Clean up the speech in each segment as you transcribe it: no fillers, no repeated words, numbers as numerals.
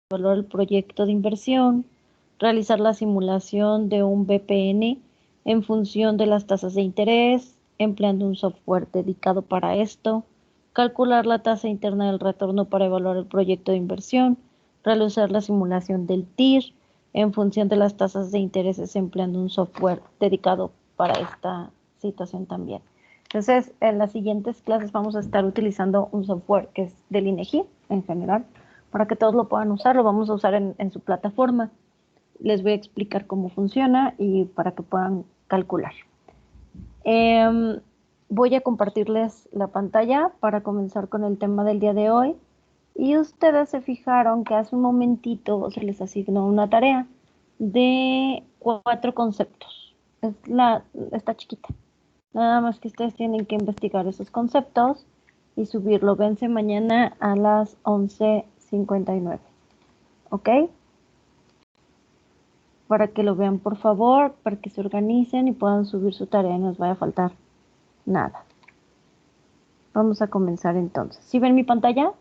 evaluar el proyecto de inversión, realizar la simulación de un BPN en función de las tasas de interés, empleando un software dedicado para esto, calcular la tasa interna del retorno para evaluar el proyecto de inversión, realizar la simulación del TIR en función de las tasas de intereses empleando un software dedicado para esta situación también. Entonces, en las siguientes clases vamos a estar utilizando un software que es del INEGI en general, para que todos lo puedan usar, lo vamos a usar en su plataforma. Les voy a explicar cómo funciona y para que puedan calcular. Voy a compartirles la pantalla para comenzar con el tema del día de hoy. Y ustedes se fijaron que hace un momentito se les asignó una tarea de 4 conceptos. Está chiquita. Nada más que ustedes tienen que investigar esos conceptos y subirlo. Vence mañana a las 11:59. ¿Ok? Para que lo vean, por favor, para que se organicen y puedan subir su tarea y no les vaya a faltar nada. Vamos a comenzar entonces. ¿Sí ven mi pantalla?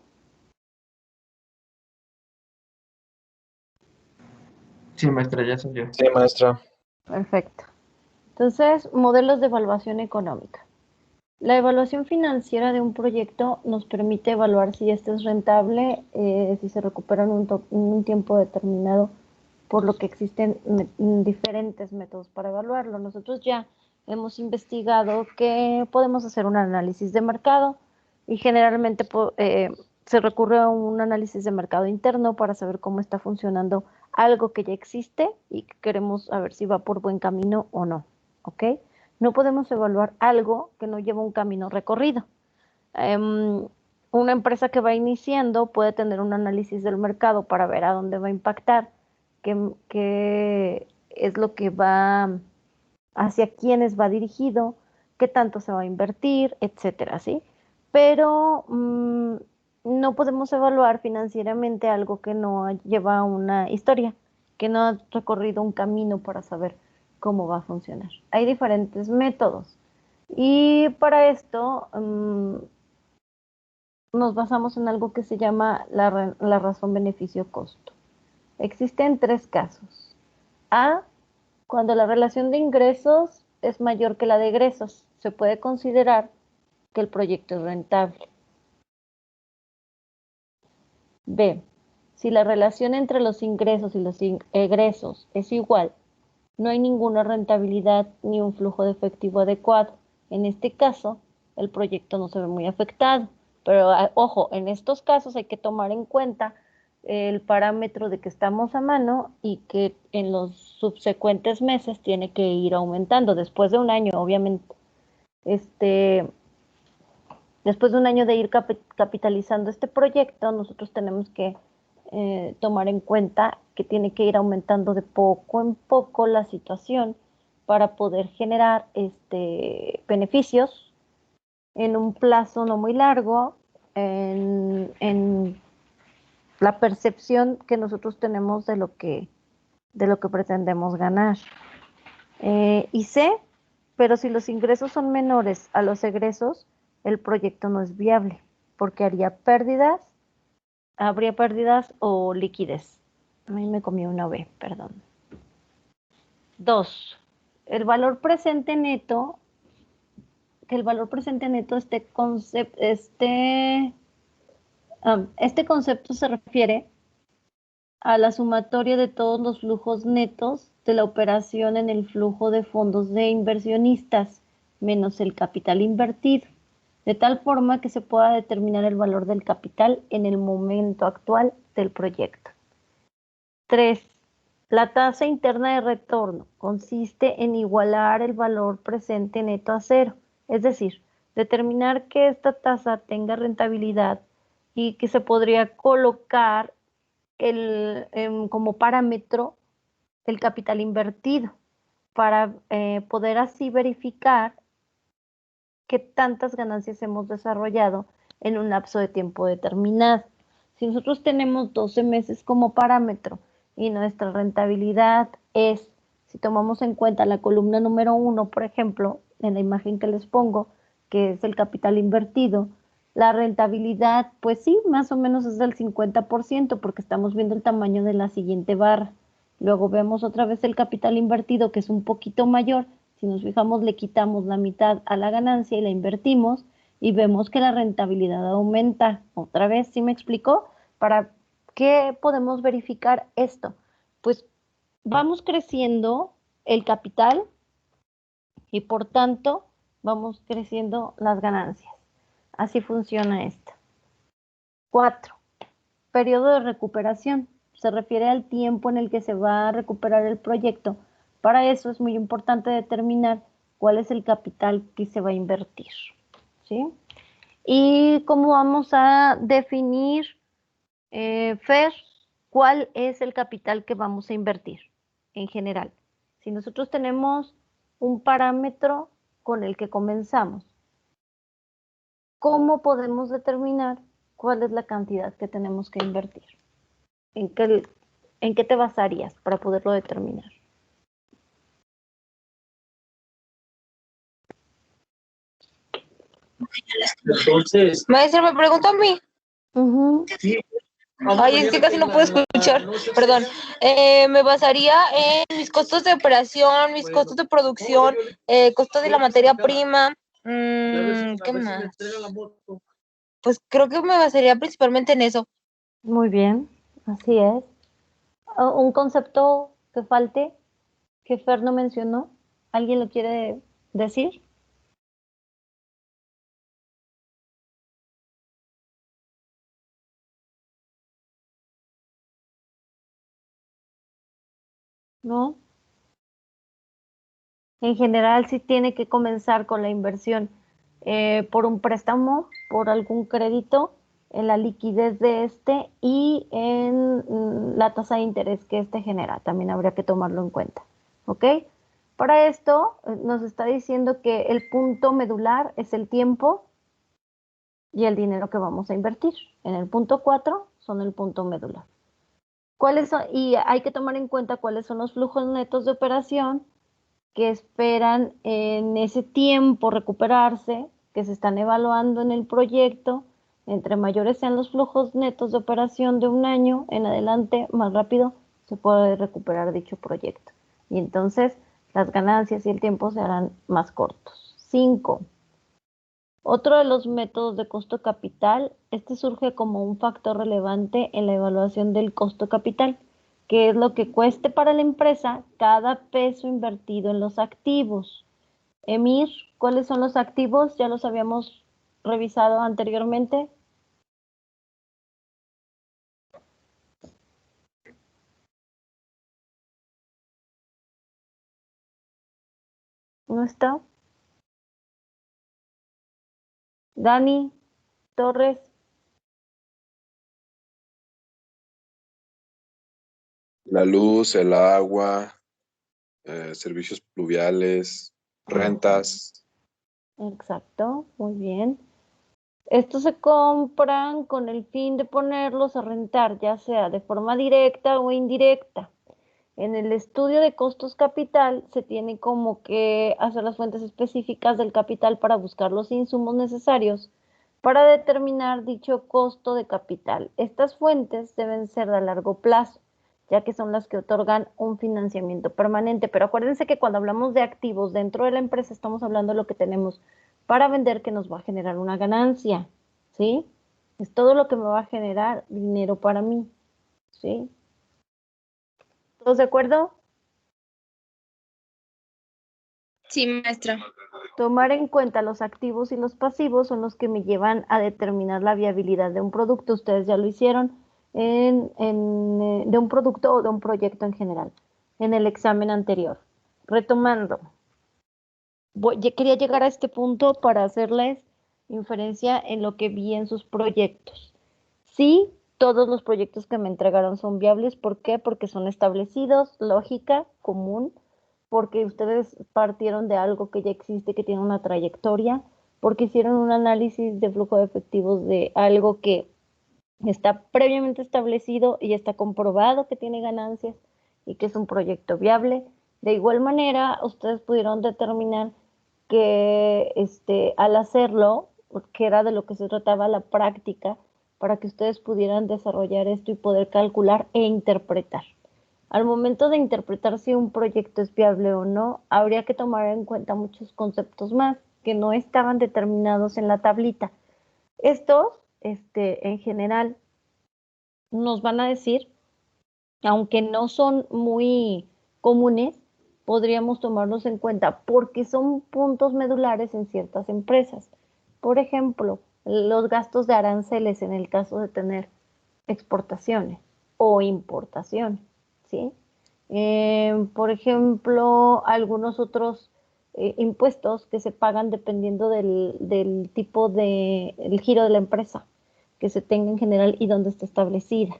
Sí, maestra, ya salió. Sí, maestra. Perfecto. Entonces, modelos de evaluación económica. La evaluación financiera de un proyecto nos permite evaluar si este es rentable, si se recupera en un tiempo determinado, por lo que existen diferentes métodos para evaluarlo. Nosotros ya hemos investigado que podemos hacer un análisis de mercado y generalmente se recurre a un análisis de mercado interno para saber cómo está funcionando algo que ya existe y que queremos saber si va por buen camino o no. ¿Ok? No podemos evaluar algo que no lleva un camino recorrido. Una empresa que va iniciando puede tener un análisis del mercado para ver a dónde va a impactar, qué es lo que va, hacia quiénes va dirigido, qué tanto se va a invertir, etcétera, ¿sí? Pero no podemos evaluar financieramente algo que no lleva una historia, que no ha recorrido un camino para saber cómo va a funcionar. Hay diferentes métodos y para esto nos basamos en algo que se llama la razón beneficio-costo. Existen 3 casos. A, cuando la relación de ingresos es mayor que la de egresos, se puede considerar que el proyecto es rentable. B, si la relación entre los ingresos y los egresos es igual, no hay ninguna rentabilidad ni un flujo de efectivo adecuado. En este caso, el proyecto no se ve muy afectado. Pero ojo, en estos casos hay que tomar en cuenta el parámetro de que estamos a mano y que en los subsecuentes meses tiene que ir aumentando. Después de un año, obviamente, después de un año de ir capitalizando este proyecto, nosotros tenemos que tomar en cuenta que tiene que ir aumentando de poco en poco la situación para poder generar beneficios en un plazo no muy largo, en la percepción que nosotros tenemos de lo que pretendemos ganar. Y C, pero si los ingresos son menores a los egresos, el proyecto no es viable, porque habría pérdidas o liquidez. A mí me comió una B, perdón. 2, el valor presente neto, que el valor presente neto, este concepto se refiere a la sumatoria de todos los flujos netos de la operación en el flujo de fondos de inversionistas menos el capital invertido, de tal forma que se pueda determinar el valor del capital en el momento actual del proyecto. 3. La tasa interna de retorno consiste en igualar el valor presente neto a cero, es decir, determinar que esta tasa tenga rentabilidad y que se podría colocar como parámetro el capital invertido para poder así verificar qué tantas ganancias hemos desarrollado en un lapso de tiempo determinado. Si nosotros tenemos 12 meses como parámetro y nuestra rentabilidad es, si tomamos en cuenta la columna número 1, por ejemplo, en la imagen que les pongo, que es el capital invertido, La rentabilidad, pues sí, más o menos es del 50% porque estamos viendo el tamaño de la siguiente barra. Luego vemos otra vez el capital invertido, que es un poquito mayor. Si nos fijamos, le quitamos la mitad a la ganancia y la invertimos y vemos que la rentabilidad aumenta. Otra vez, ¿sí me explicó? ¿Para qué podemos verificar esto? Pues vamos creciendo el capital y por tanto vamos creciendo las ganancias. Así funciona esto. 4. Periodo de recuperación. Se refiere al tiempo en el que se va a recuperar el proyecto. Para eso es muy importante determinar cuál es el capital que se va a invertir. ¿Sí? Y cómo vamos a definir, Fer, cuál es el capital que vamos a invertir en general. Si nosotros tenemos un parámetro con el que comenzamos, ¿cómo podemos determinar cuál es la cantidad que tenemos que invertir? ¿En qué te basarías para poderlo determinar? Entonces, maestra, me pregunta a mí. Sí. Ay, es que casi no puedo escuchar, perdón. Me basaría en mis costos de operación, mis costos de producción, costo de la materia prima. ¿Qué más? Pues creo que me basaría principalmente en eso. Muy bien, así es. ¿Un concepto que falte, que Fer no mencionó? ¿Alguien lo quiere decir? ¿No? En general, sí tiene que comenzar con la inversión por un préstamo, por algún crédito, en la liquidez de este y en la tasa de interés que este genera. También habría que tomarlo en cuenta. ¿Ok? Para esto nos está diciendo que el punto medular es el tiempo y el dinero que vamos a invertir. En el punto 4 son el punto medular. ¿Cuáles son? Y hay que tomar en cuenta cuáles son los flujos netos de operación que esperan en ese tiempo recuperarse, que se están evaluando en el proyecto. Entre mayores sean los flujos netos de operación de un año en adelante, más rápido se puede recuperar dicho proyecto. Y entonces las ganancias y el tiempo se harán más cortos. 5. Otro de los métodos de costo capital, este surge como un factor relevante en la evaluación del costo capital, que es lo que cueste para la empresa cada peso invertido en los activos. Emir, ¿cuáles son los activos? Ya los habíamos revisado anteriormente. ¿No está? Dani Torres. La luz, el agua, servicios pluviales, rentas. Exacto, muy bien. Estos se compran con el fin de ponerlos a rentar, ya sea de forma directa o indirecta. En el estudio de costos capital se tiene como que hacer las fuentes específicas del capital para buscar los insumos necesarios para determinar dicho costo de capital. Estas fuentes deben ser de largo plazo, ya que son las que otorgan un financiamiento permanente. Pero acuérdense que cuando hablamos de activos dentro de la empresa estamos hablando de lo que tenemos para vender que nos va a generar una ganancia, ¿sí? Es todo lo que me va a generar dinero para mí, ¿sí? ¿Todos de acuerdo? Sí, maestra. Tomar en cuenta los activos y los pasivos son los que me llevan a determinar la viabilidad de un producto. Ustedes ya lo hicieron de un producto o de un proyecto en general en el examen anterior. Retomando, quería llegar a este punto para hacerles inferencia en lo que vi en sus proyectos. Sí, todos los proyectos que me entregaron son viables. ¿Por qué? Porque son establecidos, lógica, común, porque ustedes partieron de algo que ya existe, que tiene una trayectoria, porque hicieron un análisis de flujo de efectivos de algo que está previamente establecido y está comprobado que tiene ganancias y que es un proyecto viable. De igual manera, ustedes pudieron determinar que al hacerlo porque era de lo que se trataba la práctica, para que ustedes pudieran desarrollar esto y poder calcular e interpretar. Al momento de interpretar si un proyecto es viable o no, habría que tomar en cuenta muchos conceptos más que no estaban determinados en la tablita. Estos, en general, nos van a decir, aunque no son muy comunes, podríamos tomarlos en cuenta porque son puntos medulares en ciertas empresas. Por ejemplo, los gastos de aranceles en el caso de tener exportaciones o importaciones, ¿sí? Por ejemplo, algunos otros impuestos que se pagan dependiendo del tipo el giro de la empresa que se tenga en general y dónde está establecida,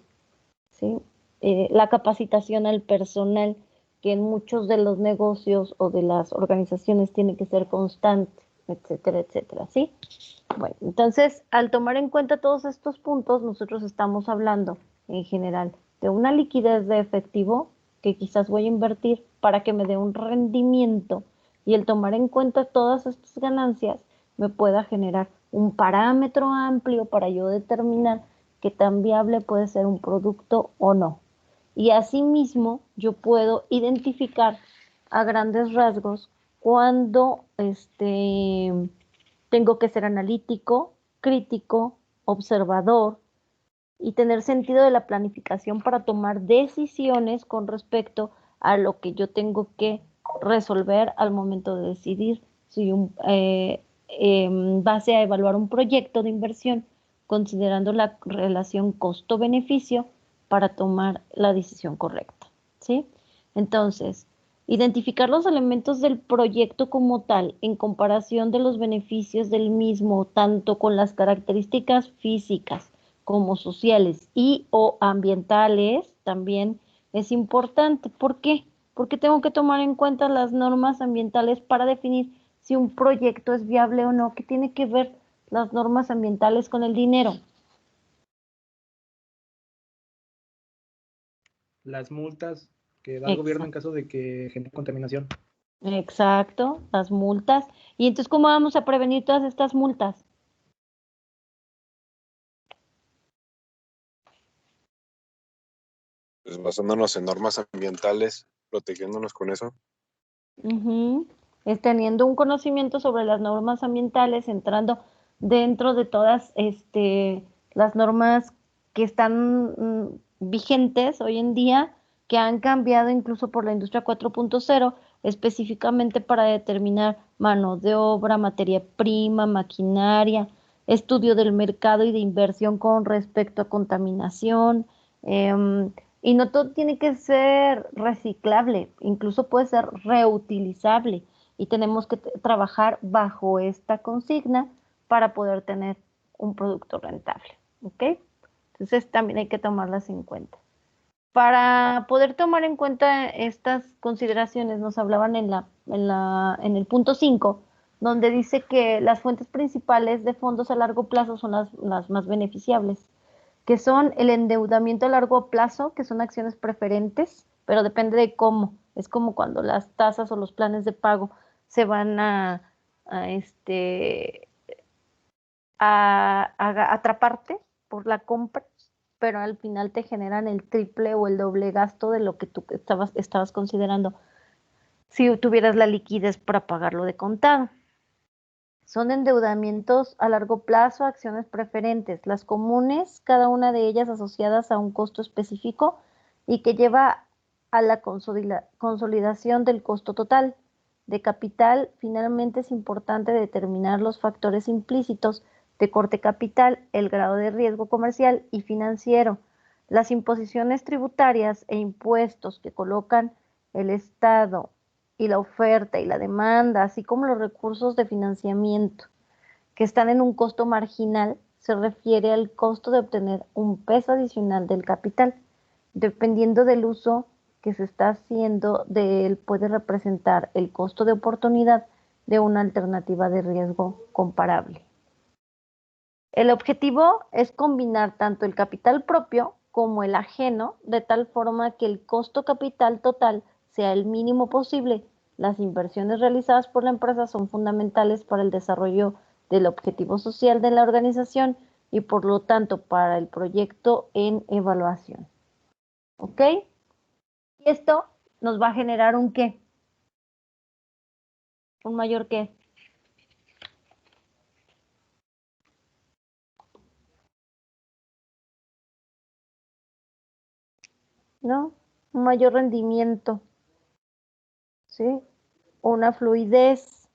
¿sí? La capacitación al personal, que en muchos de los negocios o de las organizaciones tiene que ser constante, etcétera, etcétera, ¿sí? Bueno, entonces, al tomar en cuenta todos estos puntos, nosotros estamos hablando en general de una liquidez de efectivo que quizás voy a invertir para que me dé un rendimiento, y el tomar en cuenta todas estas ganancias me pueda generar un parámetro amplio para yo determinar qué tan viable puede ser un producto o no. Y asimismo, yo puedo identificar a grandes rasgos cuando tengo que ser analítico, crítico, observador y tener sentido de la planificación para tomar decisiones con respecto a lo que yo tengo que resolver al momento de decidir si en base a evaluar un proyecto de inversión, considerando la relación costo-beneficio para tomar la decisión correcta, ¿sí? Entonces, identificar los elementos del proyecto como tal en comparación de los beneficios del mismo, tanto con las características físicas como sociales y o ambientales, también es importante. ¿Por qué? Porque tengo que tomar en cuenta las normas ambientales para definir si un proyecto es viable o no. ¿Qué tiene que ver las normas ambientales con el dinero? Las multas que da el gobierno en caso de que genere contaminación. Exacto, las multas. Y entonces, ¿cómo vamos a prevenir todas estas multas? Pues basándonos en normas ambientales, protegiéndonos con eso. Es teniendo un conocimiento sobre las normas ambientales, entrando dentro de todas las normas que están vigentes hoy en día, que han cambiado incluso por la industria 4.0, específicamente para determinar mano de obra, materia prima, maquinaria, estudio del mercado y de inversión con respecto a contaminación. Y no todo tiene que ser reciclable, incluso puede ser reutilizable, y tenemos que trabajar bajo esta consigna para poder tener un producto rentable, ¿ok? Entonces también hay que tomarlas en cuenta. Para poder tomar en cuenta estas consideraciones, nos hablaban en el punto 5, donde dice que las fuentes principales de fondos a largo plazo son las más beneficiables, que son el endeudamiento a largo plazo, que son acciones preferentes, pero depende de cómo. Es como cuando las tasas o los planes de pago se van a, este, a atraparte por la compra, pero al final te generan el triple o el doble gasto de lo que tú estabas considerando si tuvieras la liquidez para pagarlo de contado. Son endeudamientos a largo plazo, acciones preferentes, las comunes, cada una de ellas asociadas a un costo específico y que lleva a la consolidación del costo total de capital. Finalmente es importante determinar los factores implícitos de corte capital, el grado de riesgo comercial y financiero, las imposiciones tributarias e impuestos que colocan el Estado y la oferta y la demanda, así como los recursos de financiamiento que están en un costo marginal, se refiere al costo de obtener un peso adicional del capital. Dependiendo del uso que se está haciendo de él, puede representar el costo de oportunidad de una alternativa de riesgo comparable. El objetivo es combinar tanto el capital propio como el ajeno, de tal forma que el costo capital total sea el mínimo posible. Las inversiones realizadas por la empresa son fundamentales para el desarrollo del objetivo social de la organización y por lo tanto para el proyecto en evaluación. ¿Ok? Y esto nos va a generar un ¿qué? ¿Un mayor qué? ¿No? Un mayor rendimiento, ¿sí? Una fluidez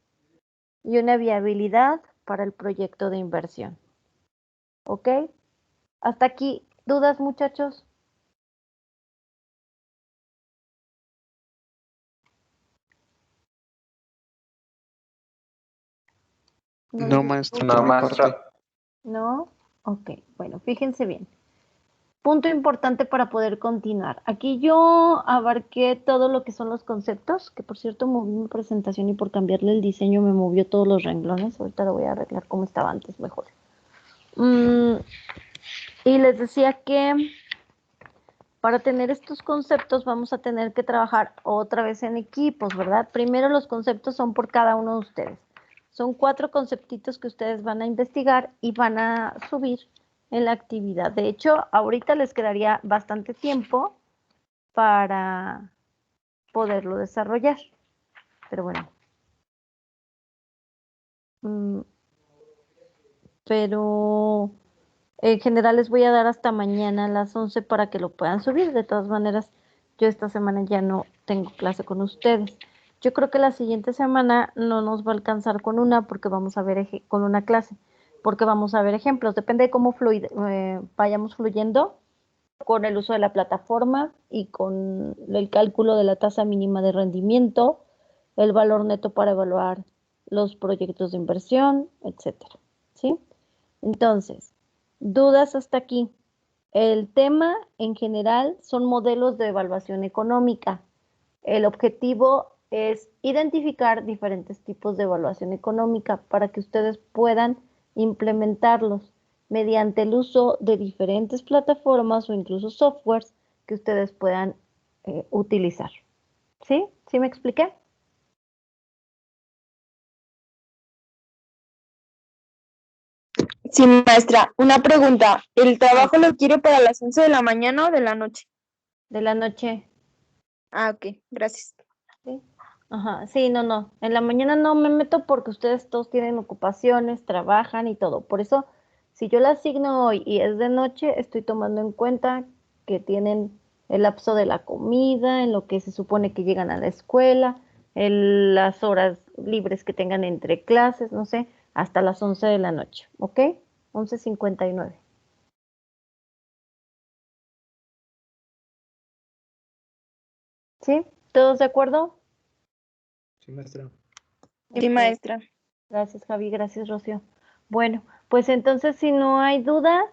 y una viabilidad para el proyecto de inversión. ¿Ok? Hasta aquí, ¿dudas, muchachos? No, maestra, No, por mi parte. maestra. ¿No? Ok, bueno, fíjense bien. Punto importante para poder continuar. Aquí yo abarqué todo lo que son los conceptos, que por cierto moví mi presentación y por cambiarle el diseño me movió todos los renglones. Ahorita lo voy a arreglar como estaba antes, mejor. Y les decía que para tener estos conceptos vamos a tener que trabajar otra vez en equipos, ¿verdad? Primero los conceptos son por cada uno de ustedes. Son 4 conceptitos que ustedes van a investigar y van a subir en la actividad. De hecho, ahorita les quedaría bastante tiempo para poderlo desarrollar. Pero bueno. Pero en general les voy a dar hasta mañana a las 11 para que lo puedan subir. De todas maneras, yo esta semana ya no tengo clase con ustedes. Yo creo que la siguiente semana no nos va a alcanzar con una porque vamos a ver con una clase, porque vamos a ver ejemplos. Depende de cómo vayamos fluyendo con el uso de la plataforma y con el cálculo de la tasa mínima de rendimiento, el valor neto para evaluar los proyectos de inversión, etcétera. ¿Sí? Entonces, dudas hasta aquí. El tema en general son modelos de evaluación económica. El objetivo es identificar diferentes tipos de evaluación económica para que ustedes puedan implementarlos mediante el uso de diferentes plataformas o incluso softwares que ustedes puedan utilizar. ¿Sí? ¿Sí me expliqué? Sí, maestra. Una pregunta. ¿El trabajo lo quiere para las 11 de la mañana o de la noche? De la noche. Ah, ok. Gracias. ¿Sí? Ajá, sí, no. En la mañana no me meto porque ustedes todos tienen ocupaciones, trabajan y todo. Por eso, si yo la asigno hoy y es de noche, estoy tomando en cuenta que tienen el lapso de la comida, en lo que se supone que llegan a la escuela, las horas libres que tengan entre clases, no sé, hasta las 11 de la noche, ¿ok? 11:59. ¿Sí? ¿Todos de acuerdo? Sí, maestra. Sí, Ok. maestra. Gracias, Javi. Gracias, Rocío. Bueno, pues entonces si no hay dudas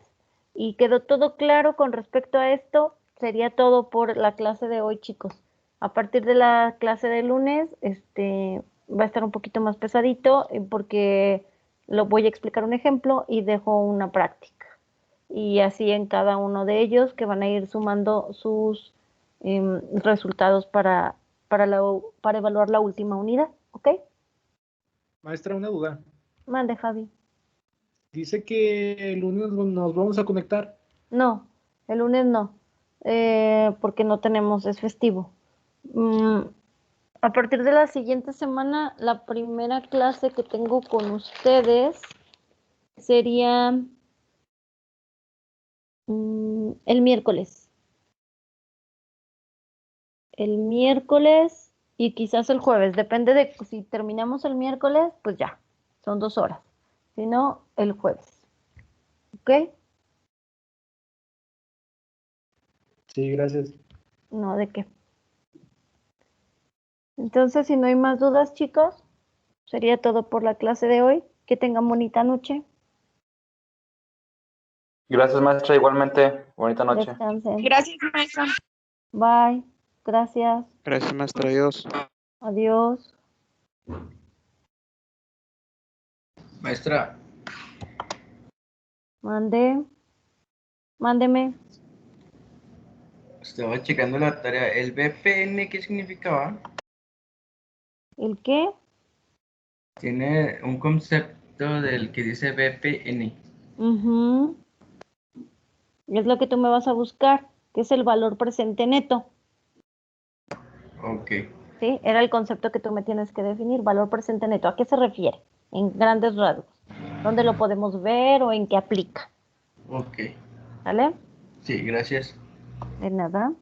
y quedó todo claro con respecto a esto, sería todo por la clase de hoy, chicos. A partir de la clase de lunes, va a estar un poquito más pesadito porque lo voy a explicar un ejemplo y dejo una práctica. Y así en cada uno de ellos que van a ir sumando sus resultados para evaluar la última unidad, ¿ok? Maestra, una duda. Mande, Javi. Dice que el lunes nos vamos a conectar. No, el lunes no, porque no tenemos, es festivo. A partir de la siguiente semana, la primera clase que tengo con ustedes sería el miércoles. El miércoles y quizás el jueves, depende de si terminamos el miércoles, pues ya, son 2 horas. Si no, el jueves. ¿Ok? Sí, gracias. No, ¿de qué? Entonces, si no hay más dudas, chicos, sería todo por la clase de hoy. Que tengan bonita noche. Gracias, maestra. Igualmente, bonita noche. Descansen. Gracias, maestra. Bye. Gracias. Gracias, maestra. Adiós. Adiós. Maestra, Mándeme. estaba checando la tarea. ¿El BPN qué significaba? ¿El qué? Tiene un concepto, concepto del que dice BPN. Ujú. Es lo que tú me vas a buscar, que es el valor presente neto. Ok. ¿Sí? Era el concepto que tú me tienes que definir, valor presente neto. ¿A qué se refiere? En grandes rasgos. ¿Dónde lo podemos ver o en qué aplica? Ok. ¿Vale? Sí, gracias. De nada.